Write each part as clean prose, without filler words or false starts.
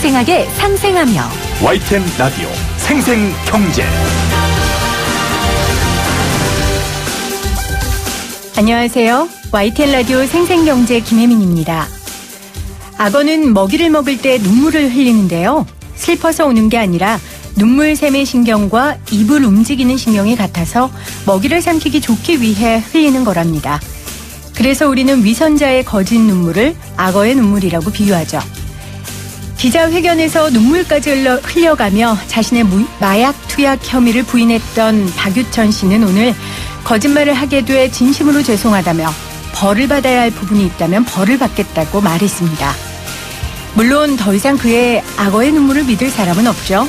생생하게 상생하며 YTN 라디오 생생경제. 안녕하세요. YTN 라디오 생생경제 김혜민입니다. 악어는 먹이를 먹을 때 눈물을 흘리는데요. 슬퍼서 우는 게 아니라 눈물샘의 신경과 입을 움직이는 신경이 같아서 먹이를 삼키기 좋기 위해 흘리는 거랍니다. 그래서 우리는 위선자의 거짓 눈물을 악어의 눈물이라고 비유하죠. 기자회견에서 눈물까지 흘려가며 자신의 마약 투약 혐의를 부인했던 박유천 씨는 오늘 거짓말을 하게 돼 진심으로 죄송하다며 벌을 받아야 할 부분이 있다면 벌을 받겠다고 말했습니다. 물론 더 이상 그의 악어의 눈물을 믿을 사람은 없죠.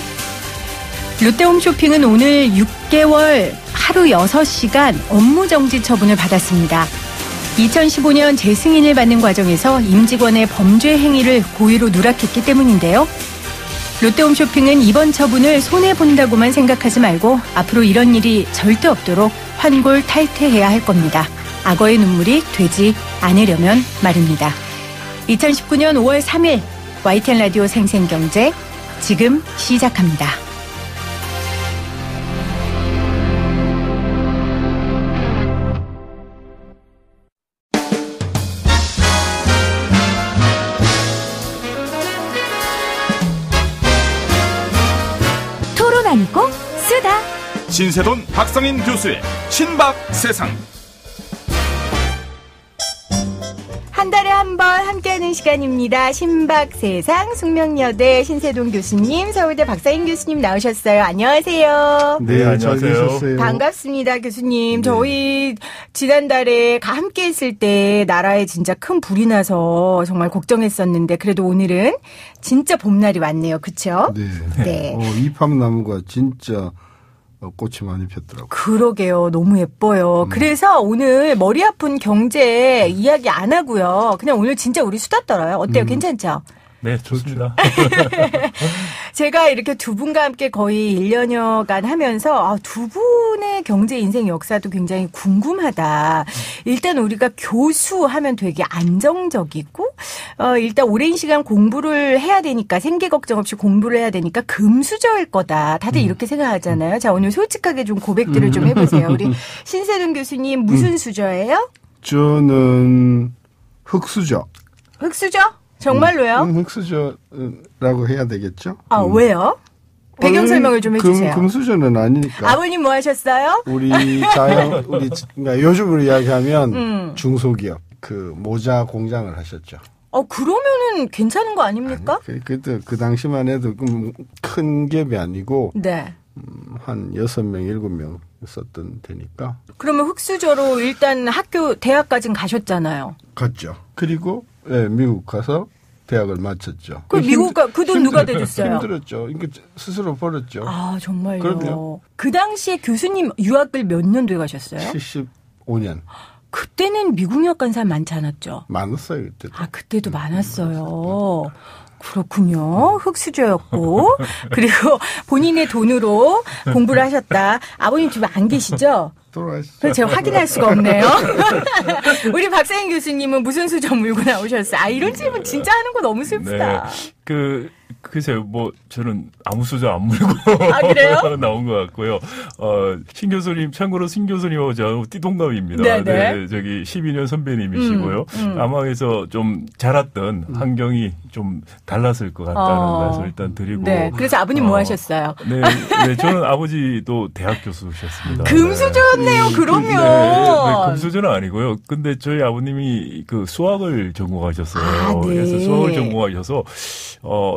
롯데홈쇼핑은 오늘 6개월 하루 6시간 업무정지 처분을 받았습니다. 2015년 재승인을 받는 과정에서 임직원의 범죄 행위를 고의로 누락했기 때문인데요. 롯데홈쇼핑은 이번 처분을 손해본다고만 생각하지 말고 앞으로 이런 일이 절대 없도록 환골탈퇴해야 할 겁니다. 악어의 눈물이 되지 않으려면 말입니다. 2019년 5월 3일 YTN 라디오 생생경제 지금 시작합니다. 토론 아니고 수다. 신세돈 박성인 교수의 신박 세상. 한 달에 한 번 함께하는 시간입니다. 신박 세상 숙명여대 신세동 교수님, 서울대 박사인 교수님 나오셨어요. 안녕하세요. 네, 안녕하세요. 반갑습니다, 교수님. 네. 저희 지난달에 함께했을 때 나라에 진짜 큰 불이 나서 정말 걱정했었는데 그래도 오늘은 진짜 봄날이 왔네요. 그렇죠? 네. 네. 이팝나무가 진짜 꽃이 많이 폈더라고요. 그러게요. 너무 예뻐요. 그래서 오늘 머리 아픈 경제 이야기 안 하고요. 그냥 오늘 진짜 우리 수다 떨어요. 어때요? 괜찮죠? 네, 좋습니다. 제가 이렇게 두 분과 함께 거의 1년여간 하면서 두 분의 경제 인생 역사도 굉장히 궁금하다. 일단 우리가 교수하면 되게 안정적이고 일단 오랜 시간 공부를 해야 되니까 생계 걱정 없이 공부를 해야 되니까 금수저일 거다. 다들 이렇게 생각하잖아요. 자, 오늘 솔직하게 좀 고백들을 좀 해보세요. 우리 신세동 교수님 무슨 수저예요? 저는 흙수저. 흙수저? 정말로요? 흑수저라고 해야 되겠죠? 왜요? 배경 설명을 좀 해주세요. 금수저는 아니니까. 아버님 뭐 하셨어요? 그러니까 요즘으로 이야기하면 중소기업, 모자 공장을 하셨죠. 그러면은 괜찮은 거 아닙니까? 그 당시만 해도 큰 갭이 아니고. 네. 한 6명, 7명 썼던 데니까. 그러면 흑수저로 일단 대학까지는 가셨잖아요. 갔죠. 그리고, 미국 가서 대학을 마쳤죠. 미국 그 돈 누가 대줬어요? 힘들었죠. 스스로 벌었죠. 정말요? 그럼요. 그 당시에 교수님 유학을 몇 년도에 가셨어요? 75년. 그때는 미국 유학 간 사람 많지 않았죠? 많았어요, 그때도. 그때도 많았어요. 그렇군요. 흑수저였고 그리고 본인의 돈으로 공부를 하셨다. 아버님 집에 안 계시죠? 돌아가시죠. 그래서 제가 확인할 수가 없네요. 우리 박사인 교수님은 무슨 수저 물고 나오셨어요? 이런 질문 진짜 하는 거 너무 슬프다. 네. 글쎄요, 저는 아무 수저 안 물고. 그래요? 나온 것 같고요. 신 교수님, 참고로 신 교수님하고 저 띠동갑입니다. 네네. 저기 12년 선배님이시고요. 아마 그래서 좀 자랐던 환경이 좀 달랐을 것 같다는 말씀을 일단 드리고. 네. 그래서 아버님 뭐 하셨어요? 네, 저는 아버지도 대학 교수셨습니다. 금수저였네요, 그러면. 금수저는 아니고요. 근데 저희 아버님이 수학을 전공하셨어요. 네. 그래서 수학을 전공하셔서,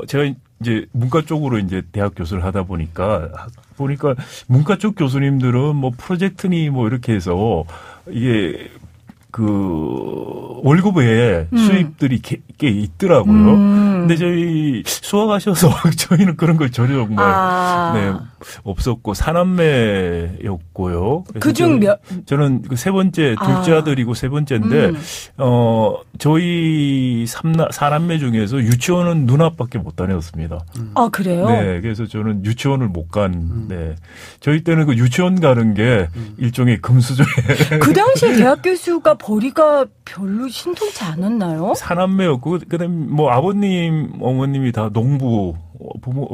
제가 이제 문과 쪽으로 이제 대학 교수를 하다 보니까 문과 쪽 교수님들은 프로젝트니 이렇게 해서 이게 월급 외에 수입들이 꽤 있더라고요. 근데 저희 수학하셔서 저희는 그런 걸 전혀 정말 없었고 사남매였고요. 그중 저는 세 번째 둘째 아들이고 세 번째인데 저희 사남매 중에서 유치원은 누나밖에 못 다녔습니다. 그래요? 네, 그래서 저는 유치원을 못 간. 네, 저희 때는 유치원 가는 게 일종의 금수저에. 그 당시에 대학 교수가 벌이가 별로 신통치 않았나요? 사남매였고 그다음에 뭐 아버님, 어머님이 다 농부, 부모,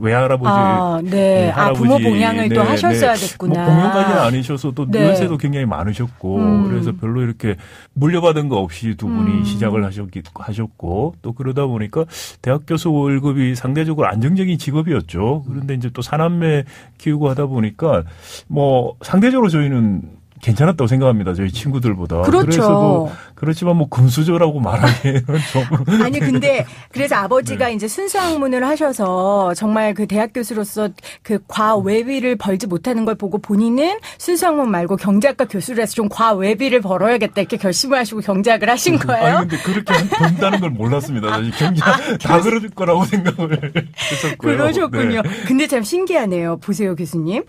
외할아버지. 네. 할아버지. 부모 봉양을 또 하셨어야겠구나. 뭐 봉양까지는 아니셔서도 연세도 굉장히 많으셨고, 그래서 별로 이렇게 물려받은 거 없이 두 분이 시작을 하셨고, 또 그러다 보니까 대학 교수 월급이 상대적으로 안정적인 직업이었죠. 그런데 이제 또 사남매 키우고 하다 보니까 뭐 상대적으로 저희는 괜찮았다고 생각합니다. 저희 친구들보다. 그렇죠. 그래서도 그렇지만 뭐 금수저라고 말하기에는 좀. 아니 근데 그래서 아버지가 이제 순수학문을 하셔서 정말 그 대학 교수로서 그 과외비를 벌지 못하는 걸 보고 본인은 순수학문 말고 경제학과 교수라서 좀 과외비를 벌어야겠다 이렇게 결심을 하시고 경제학을 하신 거예요? 아니 근데 그렇게 본다는 걸 몰랐습니다. 경제학 다 그럴 거라고 생각을 했었고요. 그러셨군요. 네. 근데 참 신기하네요. 보세요, 교수님.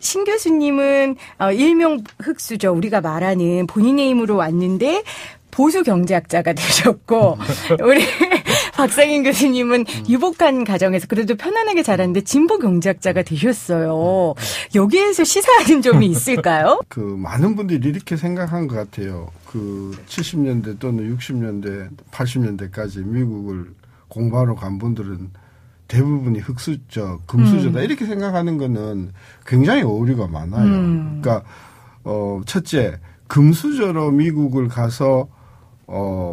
신 교수님은 일명 흑수저 우리가 말하는 본인의 힘으로 왔는데 보수 경제학자가 되셨고 우리 박상인 교수님은 유복한 가정에서 그래도 편안하게 자랐는데 진보 경제학자가 되셨어요. 여기에서 시사하는 점이 있을까요? 그 많은 분들이 이렇게 생각한 것 같아요. 그 70년대 또는 60년대, 80년대까지 미국을 공부하러 간 분들은 대부분이 흑수저, 금수저다 이렇게 생각하는 거는 굉장히 오류가 많아요. 그러니까 첫째, 금수저로 미국을 가서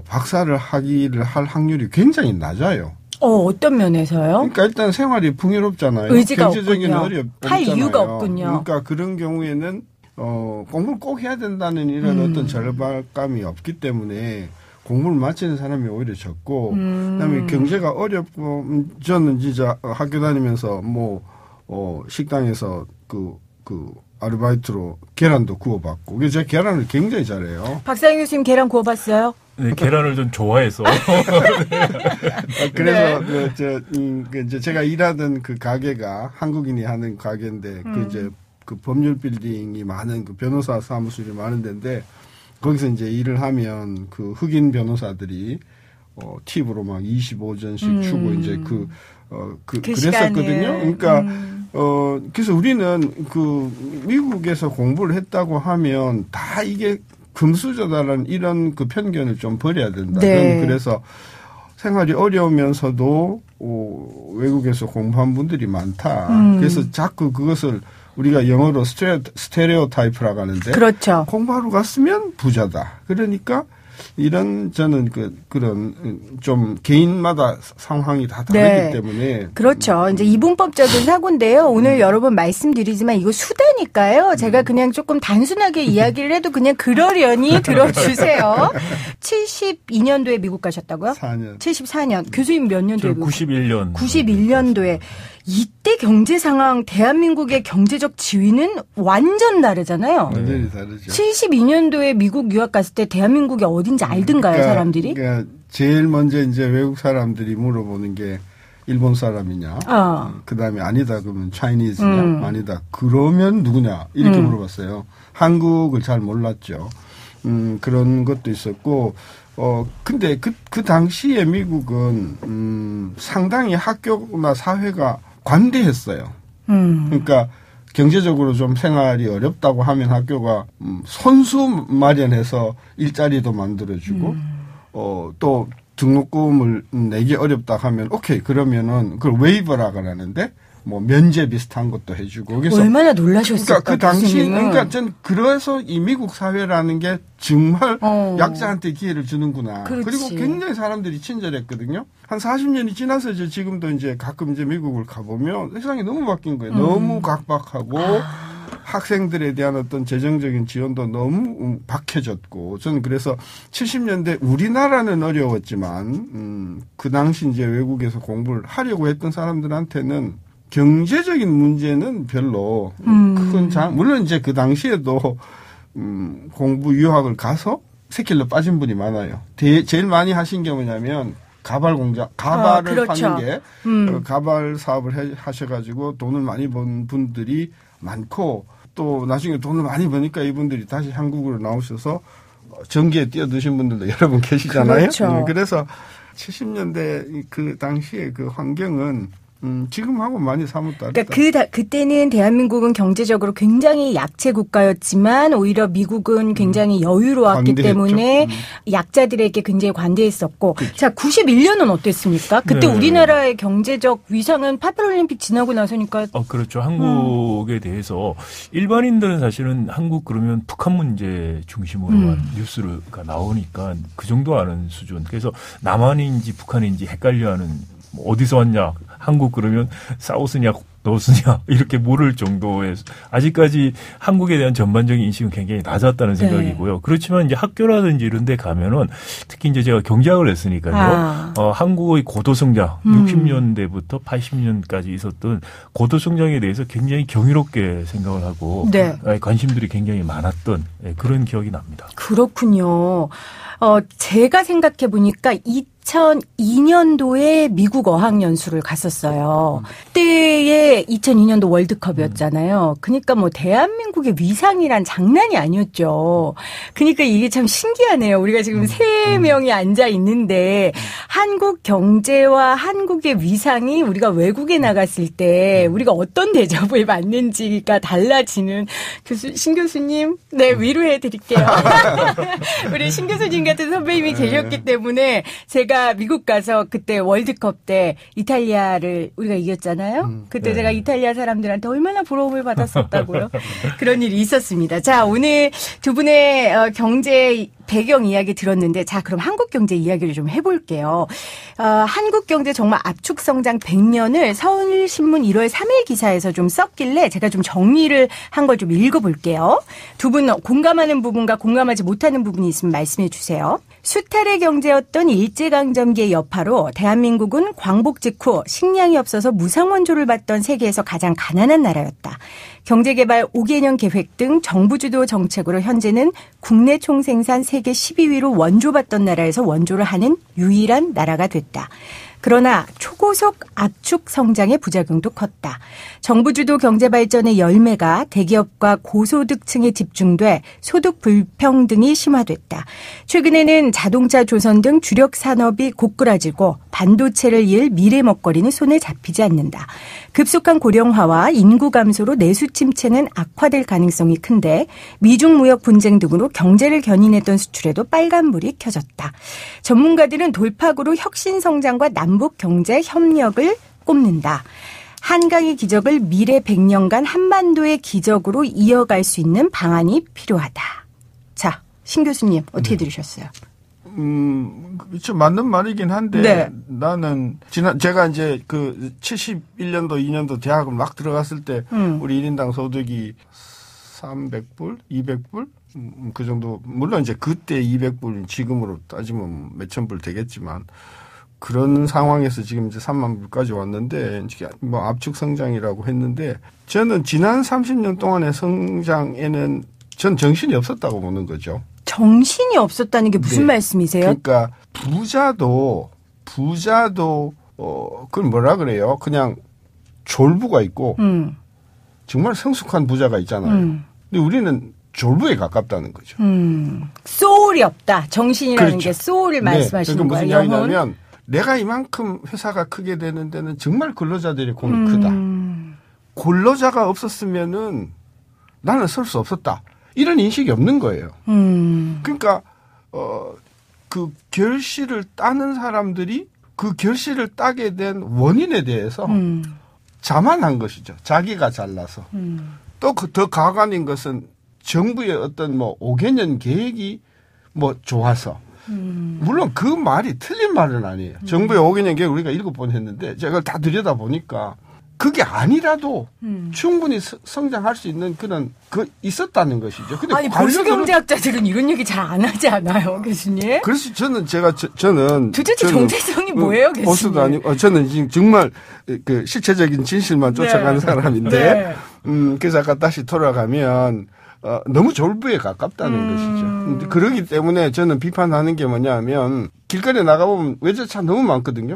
박사를 할 확률이 굉장히 낮아요. 어떤 면에서요? 그러니까 일단 생활이 풍요롭잖아요. 의지가 경제적인 없군요. 할 이유가 없군요. 그러니까 그런 경우에는 공부를 꼭 해야 된다는 이런 어떤 절박감이 없기 때문에 공부를 마치는 사람이 오히려 적고 그다음에 경제가 어렵고 저는 진짜 학교 다니면서 식당에서 그 아르바이트로 계란도 구워봤고 그래서 제가 계란을 굉장히 잘해요. 박상인 교수님 계란 구워봤어요? 네, 계란을 좀 좋아해서. 그래서 제가 일하던 그 가게가 한국인이 하는 가게인데 그 법률 빌딩이 많은 그 변호사 사무실이 많은 데인데 거기서 이제 일을 하면 그 흑인 변호사들이 팁으로 막 25전씩 주고 이제 그랬었거든요. 그러니까 그래서 우리는 그 미국에서 공부를 했다고 하면 다 이게 금수저다라는 이런 그 편견을 좀 버려야 된다. 네. 그래서 생활이 어려우면서도 외국에서 공부한 분들이 많다. 그래서 자꾸 그것을 우리가 영어로 스테레오타이프라고 하는데 그렇죠. 공부하러 갔으면 부자다. 그러니까 저는 그런 좀 개인마다 상황이 다 다르기 때문에. 그렇죠. 이제 이분법적인 사고인데요. 오늘 여러분 말씀드리지만 이거 수다니까요. 제가 그냥 조금 단순하게 이야기를 해도 그냥 그러려니 들어주세요. 72년도에 미국 가셨다고요? 4년. 74년. 교수님 몇 년도에? 91년. 91년도에. 이때 경제 상황, 대한민국의 경제적 지위는 완전 다르잖아요. 완전히 다르죠. 72년도에 미국 유학 갔을 때 대한민국이 어딘지 알던가요, 사람들이? 그러니까 제일 먼저 이제 외국 사람들이 물어보는 게 일본 사람이냐. 그 다음에 아니다 그러면 차이니즈냐. 아니다. 그러면 누구냐. 이렇게 물어봤어요. 한국을 잘 몰랐죠. 그런 것도 있었고. 근데 그 당시에 미국은 상당히 학교나 사회가 관대했어요. 그러니까 경제적으로 좀 생활이 어렵다고 하면 학교가 선수 마련해서 일자리도 만들어주고 또 등록금을 내기 어렵다 하면 오케이 그러면은 그걸 웨이버라고 하는데 뭐 면제 비슷한 것도 해주고 그래서 얼마나 놀라셨을까. 그러니까 그 당시 그러니까 전 그래서 이 미국 사회라는 게 정말 약자한테 기회를 주는구나. 그렇지. 그리고 굉장히 사람들이 친절했거든요. 한 40년이 지나서 지금도 이제 가끔 이제 미국을 가보면 세상이 너무 바뀐 거예요. 너무 각박하고 학생들에 대한 어떤 재정적인 지원도 너무 박해졌고 저는 그래서 70년대 우리나라는 어려웠지만 그 당시 이제 외국에서 공부를 하려고 했던 사람들한테는 경제적인 문제는 별로 물론 이제 그 당시에도 공부 유학을 가서 새길로 빠진 분이 많아요. 제일 많이 하신 게 뭐냐면 가발을 그렇죠. 파는 게 가발 사업을 하셔가지고 돈을 많이 번 분들이 많고 또 나중에 돈을 많이 버니까 이분들이 다시 한국으로 나오셔서 전기에 뛰어드신 분들도 여러 분 계시잖아요. 그렇죠. 그래서 70년대 그 당시에 그 환경은 지금하고 많이 사뭇 다르다. 그러니까 그때는 대한민국은 경제적으로 굉장히 약체 국가였지만 오히려 미국은 굉장히 여유로웠기 관대했죠. 때문에 약자들에게 굉장히 관대했었고. 그렇죠. 자, 91년은 어땠습니까? 그때 네. 우리나라의 경제적 위상은 파리올림픽 지나고 나서니까. 그렇죠. 한국에 대해서 일반인들은 사실은 한국 그러면 북한 문제 중심으로만 뉴스가 나오니까 그 정도 아는 수준. 그래서 남한인지 북한인지 헷갈려하는 어디서 왔냐, 한국 그러면 사우스냐, 노스냐 이렇게 모를 정도의 아직까지 한국에 대한 전반적인 인식은 굉장히 낮았다는 생각이고요. 네. 그렇지만 이제 학교라든지 이런 데 가면은 특히 이제 제가 경제학을 했으니까요. 한국의 고도성장 60년대부터 80년까지 있었던 고도성장에 대해서 굉장히 경이롭게 생각을 하고 네. 관심들이 굉장히 많았던 그런 기억이 납니다. 그렇군요. 제가 생각해 보니까 2002년도에 미국 어학연수를 갔었어요. 그때의 2002년도 월드컵이었잖아요. 그러니까 뭐 대한민국의 위상이란 장난이 아니었죠. 그러니까 이게 참 신기하네요. 우리가 지금 3명이 앉아 있는데 한국 경제와 한국의 위상이 우리가 외국에 나갔을 때 우리가 어떤 대접을 받는지가 달라지는 신 교수님, 네, 위로해 드릴게요. 우리 신 교수님 같은 선배님이 계셨기 때문에 제가 미국 가서 그때 월드컵 때 이탈리아를 우리가 이겼잖아요. 그때 네. 제가 이탈리아 사람들한테 얼마나 부러움을 받았었다고요. 그런 일이 있었습니다. 자, 오늘 두 분의 경제 배경 이야기 들었는데 자, 그럼 한국 경제 이야기를 좀 해볼게요. 한국 경제 정말 압축 성장 100년을 서울신문 1월 3일 기사에서 좀 썼길래 제가 좀 정리를 한 걸 좀 읽어볼게요. 두 분 공감하는 부분과 공감하지 못하는 부분이 있으면 말씀해 주세요. 수탈의 경제였던 일제강점기의 여파로 대한민국은 광복 직후 식량이 없어서 무상원조를 받던 세계에서 가장 가난한 나라였다. 경제개발 5개년 계획 등 정부 주도 정책으로 현재는 국내 총생산 세계 12위로 원조받던 나라에서 원조를 하는 유일한 나라가 됐다. 그러나 초고속 압축 성장의 부작용도 컸다. 정부 주도 경제 발전의 열매가 대기업과 고소득층에 집중돼 소득 불평등이 심화됐다. 최근에는 자동차 조선 등 주력 산업이 고꾸라지고 반도체를 이을 미래 먹거리는 손에 잡히지 않는다. 급속한 고령화와 인구 감소로 내수 침체는 악화될 가능성이 큰데 미중 무역 분쟁 등으로 경제를 견인했던 수출에도 빨간불이 켜졌다. 전문가들은 돌파구로 혁신 성장과 남북 경제 협력을 꼽는다. 한강의 기적을 미래 100년간 한반도의 기적으로 이어갈 수 있는 방안이 필요하다. 자, 신 교수님 어떻게 들으셨어요? 그렇죠. 맞는 말이긴 한데 네. 나는 제가 이제 그 71년도 2년도 대학을 막 들어갔을 때 우리 1인당 소득이 300불, 200불 그 정도. 물론 이제 그때 200불 지금으로 따지면 몇천 불 되겠지만 그런 상황에서 지금 이제 3만 불까지 왔는데 뭐 압축 성장이라고 했는데 저는 지난 30년 동안의 성장에는 전 정신이 없었다고 보는 거죠. 정신이 없었다는 게 무슨 네. 말씀이세요? 그러니까 부자도 그걸 뭐라 그래요? 그냥 졸부가 있고 정말 성숙한 부자가 있잖아요. 근데 우리는 졸부에 가깝다는 거죠. 소울이 없다. 정신이라는 그렇죠. 게 소울을 말씀하시는 네. 거예요. 무슨 이야기냐면 내가 이만큼 회사가 크게 되는 데는 정말 근로자들의 공이 크다. 근로자가 없었으면은 나는 설 수 없었다. 이런 인식이 없는 거예요. 그러니까 그 결실을 따는 사람들이 그 결실을 따게 된 원인에 대해서 자만한 것이죠. 자기가 잘나서. 또 더 가관인 것은 정부의 어떤 뭐 5개년 계획이 뭐 좋아서. 물론 그 말이 틀린 말은 아니에요. 정부의 5개년 계획 우리가 7번 했는데 제가 다 들여다보니까 그게 아니라도 충분히 성장할 수 있는 그런 있었다는 것이죠. 근데 아니 보수 경제학자들은 이런 얘기 잘 안 하지 않아요, 교수님? 그래서 저는 도대체 정체성이 뭐예요, 교수님? 보수도 아니고 저는 지금 정말 그 실체적인 진실만 쫓아가는 네. 사람인데 그래서 아까 다시 돌아가면 너무 졸부에 가깝다는 것이죠. 그러기 때문에 저는 비판하는 게 뭐냐면 길거리에 나가보면 외제차 너무 많거든요.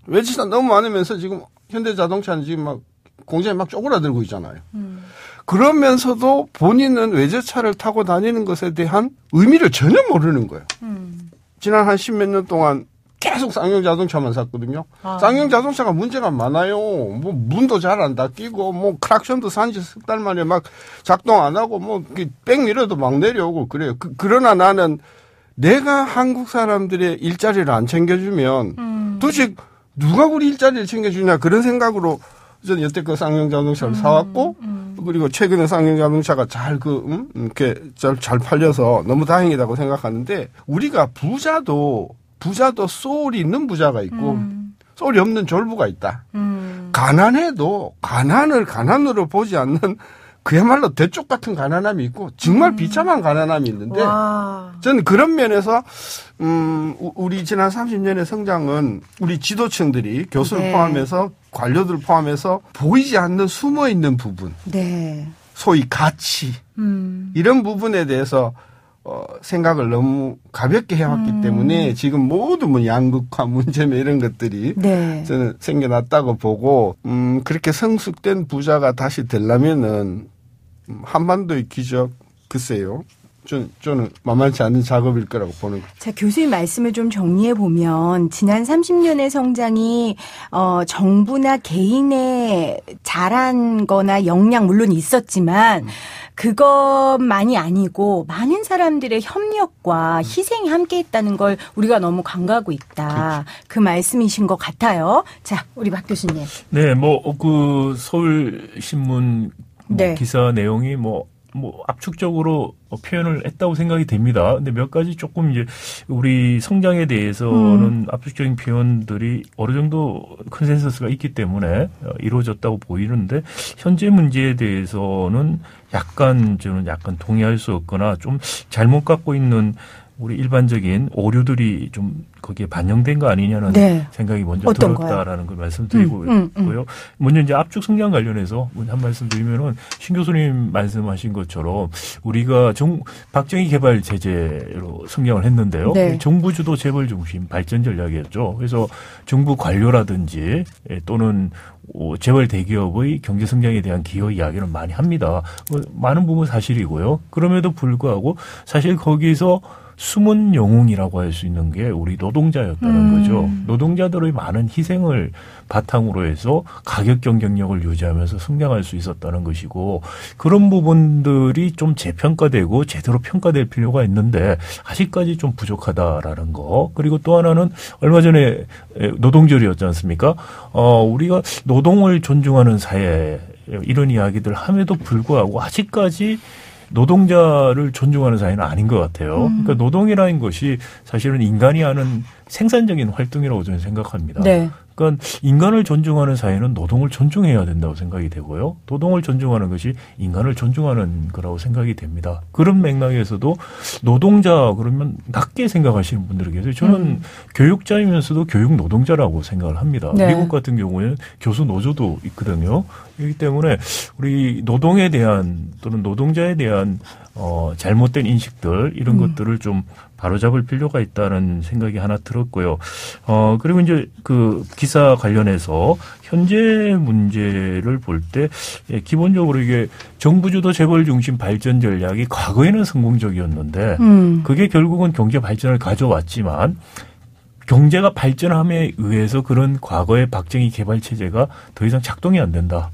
외제차 너무 많으면서 지금 현대자동차는 지금 막 공장에 막 쪼그라들고 있잖아요. 그러면서도 본인은 외제차를 타고 다니는 것에 대한 의미를 전혀 모르는 거예요. 지난 한 10몇 년 동안 계속 쌍용 자동차만 샀거든요. 쌍용 자동차가 문제가 많아요. 뭐 문도 잘 안 닫히고 뭐 크락션도 산지 석 달 만에 막 작동 안 하고 뭐 백 밀어도 막 내려오고 그래요. 그러나 나는 내가 한국 사람들의 일자리를 안 챙겨주면 도대체 누가 우리 일자리를 챙겨주냐 그런 생각으로 저는 여태껏 쌍용 자동차를 사왔고 그리고 최근에 쌍용 자동차가 이렇게 잘 팔려서 너무 다행이라고 생각하는데 우리가 부자도 소울이 있는 부자가 있고 소울이 없는 졸부가 있다. 가난해도 가난을 가난으로 보지 않는 그야말로 대쪽 같은 가난함이 있고 정말 비참한 가난함이 있는데 저는 그런 면에서 우리 지난 30년의 성장은 우리 지도층들이 교수를 포함해서 관료들 포함해서 보이지 않는 숨어있는 부분 소위 가치 이런 부분에 대해서 생각을 너무 가볍게 해왔기 때문에 지금 모든 뭐 양극화 문제 이런 것들이 저는 생겨났다고 보고 그렇게 성숙된 부자가 다시 되려면은 한반도의 기적 글쎄요. 저는 만만치 않은 작업일 거라고 보는 거죠. 자, 교수님 말씀을 좀 정리해 보면 지난 30년의 성장이 정부나 개인의 잘한 거나 역량 물론 있었지만 그것만이 아니고 많은 사람들의 협력과 희생이 함께 있다는 걸 우리가 너무 간과하고 있다. 그렇죠. 그 말씀이신 것 같아요. 자, 우리 박 교수님. 네, 그 서울신문 기사 내용이 압축적으로 표현을 했다고 생각이 됩니다. 근데 몇 가지 조금 이제 우리 성장에 대해서는 압축적인 표현들이 어느 정도 컨센서스가 있기 때문에 이루어졌다고 보이는데 현재 문제에 대해서는 저는 약간 동의할 수 없거나 좀 잘못 갖고 있는 우리 일반적인 오류들이 좀 거기에 반영된 거 아니냐는 생각이 먼저 들었다라는 걸 말씀드리고 있고요. 먼저 이제 압축 성장 관련해서 한 말씀 드리면은 신 교수님 말씀하신 것처럼 우리가 박정희 개발 제재로 성장을 했는데요. 정부 주도 재벌 중심 발전 전략이었죠. 그래서 정부 관료라든지 또는 재벌 대기업의 경제 성장에 대한 기여 이야기는 많이 합니다. 많은 부분 사실이고요. 그럼에도 불구하고 사실 거기서 숨은 영웅이라고 할 수 있는 게 우리 노동자였다는 거죠. 노동자들의 많은 희생을 바탕으로 해서 가격 경쟁력을 유지하면서 성장할 수 있었다는 것이고 그런 부분들이 좀 재평가되고 제대로 평가될 필요가 있는데 아직까지 좀 부족하다라는 거. 그리고 또 하나는 얼마 전에 노동절이었지 않습니까? 우리가 노동을 존중하는 사회 이런 이야기들 함에도 불구하고 아직까지 노동자를 존중하는 사회는 아닌 것 같아요. 그러니까 노동이라는 것이 사실은 인간이 하는 생산적인 활동이라고 저는 생각합니다. 그러니까 인간을 존중하는 사회는 노동을 존중해야 된다고 생각이 되고요. 노동을 존중하는 것이 인간을 존중하는 거라고 생각이 됩니다. 그런 맥락에서도 노동자 그러면 낮게 생각하시는 분들이 계세요. 저는 교육자이면서도 교육 노동자라고 생각을 합니다. 미국 같은 경우에는 교수 노조도 있거든요. 그렇기 때문에 우리 노동에 대한 또는 노동자에 대한 잘못된 인식들 이런 것들을 좀 바로잡을 필요가 있다는 생각이 하나 들었고요. 그리고 이제 그 기사 관련해서 현재 문제를 볼 때 기본적으로 이게 정부 주도 재벌 중심 발전 전략이 과거에는 성공적이었는데 그게 결국은 경제 발전을 가져왔지만 경제가 발전함에 의해서 그런 과거의 박정희 개발 체제가 더 이상 작동이 안 된다.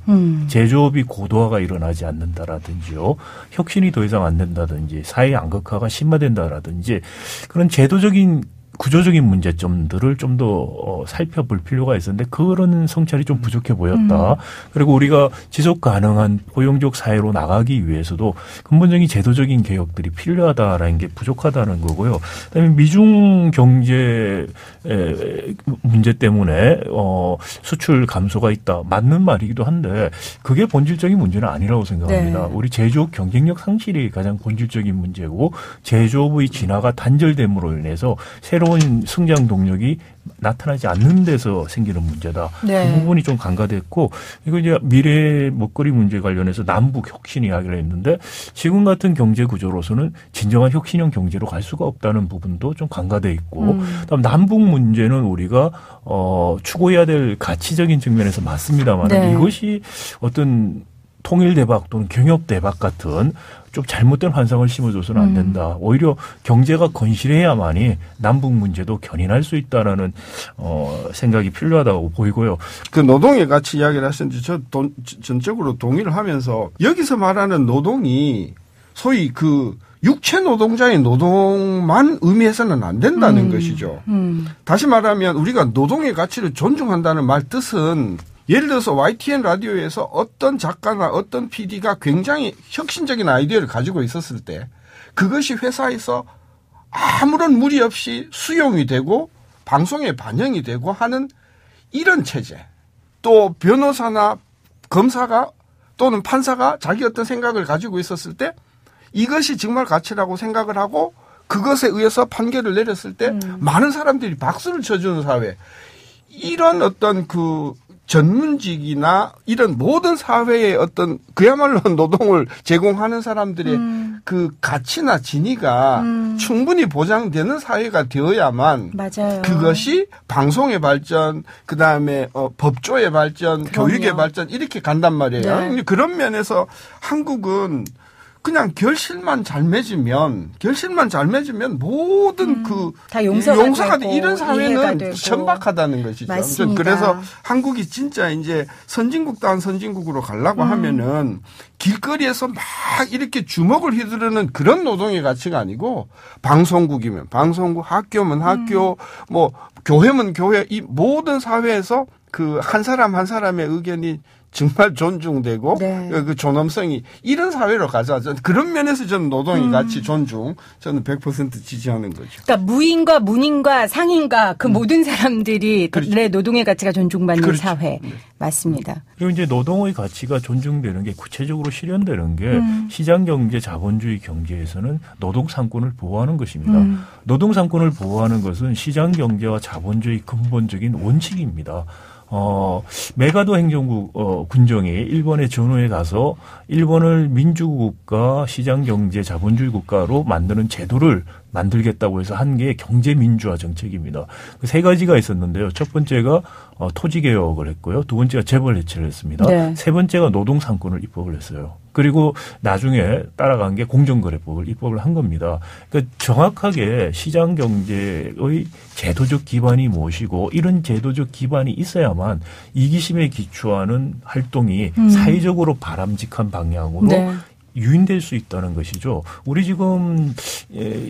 제조업이 고도화가 일어나지 않는다라든지요. 혁신이 더 이상 안 된다든지 사회 양극화가 심화된다라든지 그런 제도적인 구조적인 문제점들을 좀 더 살펴볼 필요가 있었는데 그런 성찰이 좀 부족해 보였다. 그리고 우리가 지속 가능한 포용적 사회로 나가기 위해서도 근본적인 제도적인 개혁들이 필요하다라는 게 부족하다는 거고요. 그다음에 미중 경제 문제 때문에 수출 감소가 있다. 맞는 말이기도 한데 그게 본질적인 문제는 아니라고 생각합니다. 우리 제조업 경쟁력 상실이 가장 본질적인 문제고 제조업의 진화가 단절됨으로 인해서 새로운 성장 동력이 나타나지 않는 데서 생기는 문제다. 그 부분이 좀 간과됐고 이거 이제 미래 먹거리 문제 관련해서 남북 혁신 이야기를 했는데 지금 같은 경제 구조로서는 진정한 혁신형 경제로 갈 수가 없다는 부분도 좀 간과돼 있고 그다음 남북 문제는 우리가 추구해야 될 가치적인 측면에서 맞습니다만 이것이 어떤 통일대박 또는 경협대박 같은 좀 잘못된 환상을 심어줘서는 안 된다. 오히려 경제가 건실해야만이 남북 문제도 견인할 수 있다라는 생각이 필요하다고 보이고요. 그 노동의 가치 이야기를 하셨는데 저 전적으로 동의를 하면서 여기서 말하는 노동이 소위 그 육체 노동자의 노동만 의미해서는 안 된다는 것이죠. 다시 말하면 우리가 노동의 가치를 존중한다는 말 뜻은 예를 들어서 YTN 라디오에서 어떤 작가나 어떤 PD가 굉장히 혁신적인 아이디어를 가지고 있었을 때 그것이 회사에서 아무런 무리 없이 수용이 되고 방송에 반영이 되고 하는 이런 체제. 또 변호사나 검사가 또는 판사가 자기 어떤 생각을 가지고 있었을 때 이것이 정말 가치라고 생각을 하고 그것에 의해서 판결을 내렸을 때 많은 사람들이 박수를 쳐주는 사회. 이런 어떤 그 전문직이나 이런 모든 사회의 어떤 그야말로 노동을 제공하는 사람들의 그 가치나 진위가 충분히 보장되는 사회가 되어야만 맞아요. 그것이 방송의 발전, 그다음에 법조의 발전, 그럼요. 교육의 발전 이렇게 간단 말이에요. 네. 그런 면에서 한국은 그냥 결실만 잘 맺으면 모든 다 용서가 돼. 되고, 이런 이해가 사회는 되고. 천박하다는 것이죠. 맞습니다. 그래서 한국이 진짜 이제 선진국다운 선진국으로 가려고 하면은 길거리에서 막 이렇게 주먹을 휘두르는 그런 노동의 가치가 아니고 방송국이면 방송국, 학교면 학교, 뭐 교회면 교회 이 모든 사회에서 그 한 사람 한 사람의 의견이 정말 존중되고 네. 그 존엄성이 이런 사회로 가자. 그런 면에서 저는 노동의 가치 존중 저는 100% 지지하는 거죠. 그러니까 무인과 문인과 상인과 그 모든 사람들이 그렇죠. 내 노동의 가치가 존중받는 그렇죠. 사회. 맞습니다. 그리고 이제 노동의 가치가 존중되는 게 구체적으로 실현되는 게 시장경제 자본주의 경제에서는 노동상권을 보호하는 것입니다. 노동상권을 보호하는 것은 시장경제와 자본주의 근본적인 원칙입니다. 메가도 행정국 군정이 일본의 전후에 가서 일본을 민주국가, 시장경제, 자본주의 국가로 만드는 제도를 만들겠다고 해서 한 게 경제민주화 정책입니다. 그 세 가지가 있었는데요. 첫 번째가 토지개혁을 했고요. 두 번째가 재벌 해체를 했습니다. 네. 세 번째가 노동상권을 입법을 했어요. 그리고 나중에 따라간 게 공정거래법을 입법을 한 겁니다. 그러니까 정확하게 시장경제의 제도적 기반이 무엇이고 이런 제도적 기반이 있어야만 이기심에 기초하는 활동이 사회적으로 바람직한 방향으로 네. 유인될 수 있다는 것이죠. 우리 지금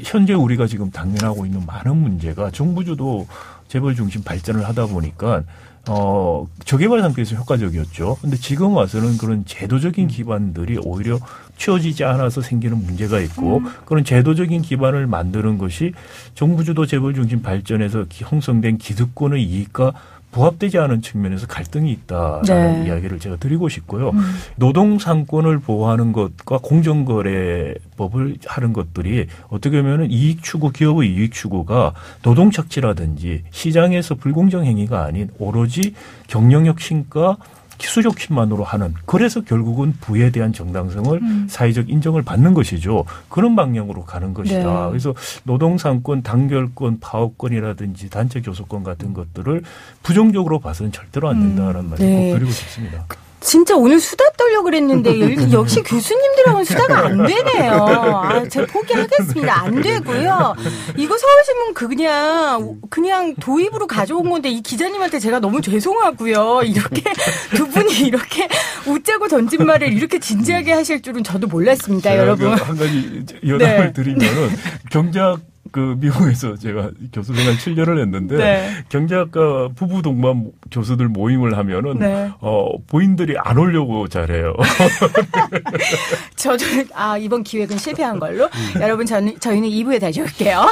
현재 우리가 지금 당면하고 있는 많은 문제가 정부주도 재벌 중심 발전을 하다 보니까 저개발 상태에서 효과적이었죠. 근데 지금 와서는 그런 제도적인 기반들이 오히려 채워지지 않아서 생기는 문제가 있고 그런 제도적인 기반을 만드는 것이 정부주도 재벌 중심 발전에서 형성된 기득권의 이익과 부합되지 않은 측면에서 갈등이 있다라는 이야기를 제가 드리고 싶고요. 노동상권을 보호하는 것과 공정거래법을 하는 것들이 어떻게 보면 이익 추구, 기업의 이익 추구가 노동 착취라든지 시장에서 불공정 행위가 아닌 오로지 경영혁신과 기술혁신만으로 하는 그래서 결국은 부에 대한 정당성을 사회적 인정을 받는 것이죠. 그런 방향으로 가는 것이다. 네. 그래서 노동상권, 단결권, 파업권이라든지 단체 교섭권 같은 것들을 부정적으로 봐서는 절대로 안 된다는 말을 꼭 드리고 싶습니다. 진짜 오늘 수다 떨려고 그랬는데 역시 교수님들하고는 수다가 안 되네요. 제가 포기하겠습니다. 안 되고요. 이거 서울신문 그냥 도입으로 가져온 건데 이 기자님한테 제가 너무 죄송하고요. 이렇게 두 분이 이렇게 웃자고 던진 말을 이렇게 진지하게 하실 줄은 저도 몰랐습니다, 여러분. 한 가지 여담을 드리면은 경제학 미국에서 제가 교수 생활 7년을 했는데 경제학과 부부 동반 교수들 모임을 하면은 부인들이 안 오려고 잘해요. 저도 이번 기획은 실패한 걸로. 여러분 저희는 2부에 다시 올게요.